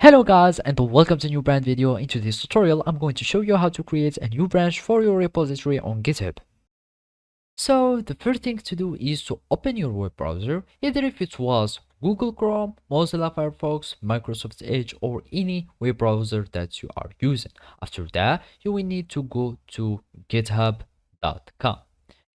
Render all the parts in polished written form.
Hello guys and welcome to a new brand video. In today's tutorial I'm going to show you how to create a new branch for your repository on GitHub. So the first thing to do is to open your web browser, either if it was Google Chrome, Mozilla Firefox, Microsoft Edge or any web browser that you are using. After that you will need to go to github.com.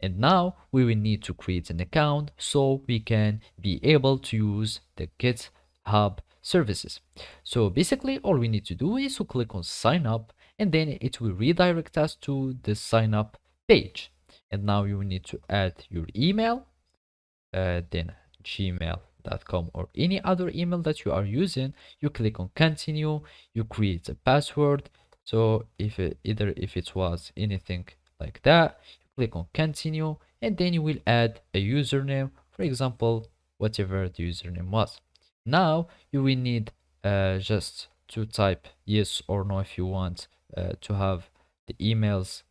And now we will need to create an account so we can be able to use the GitHub services. So basically all we need to do is to click on sign up and then it will redirect us to the sign up page. And now you will need to add your email, then gmail.com or any other email that you are using. You click on continue, you create a password. So if it was anything like that, click on continue and then you will add a username, for example whatever the username was. Now you will need just to type yes or no if you want to have the emails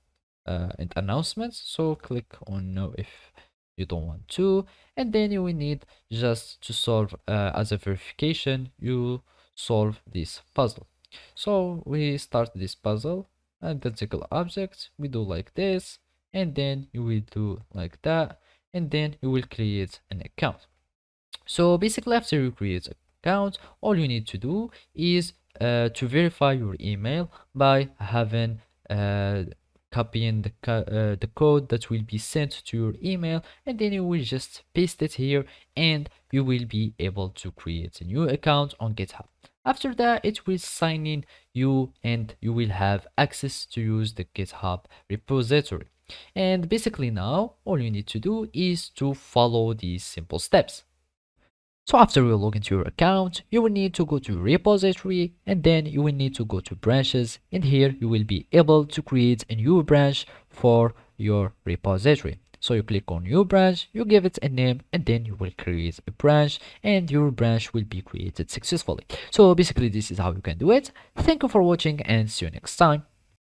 and announcements. So click on no if you don't want to, and then you will need just to solve as a verification, you solve this puzzle. So we start this puzzle and the single object we do like this, and then you will do like that, and then you will create an account. So basically after you create an account, all you need to do is to verify your email by having copying the code that will be sent to your email, and then you will just paste it here and you will be able to create a new account on GitHub. After that it will sign in you and you will have access to use the GitHub repository. And basically now all you need to do is to follow these simple steps. So after you log into your account, you will need to go to repository and then you will need to go to branches, and here you will be able to create a new branch for your repository. So you click on new branch, you give it a name, and then you will create a branch and your branch will be created successfully. So basically this is how you can do it. Thank you for watching and see you next time.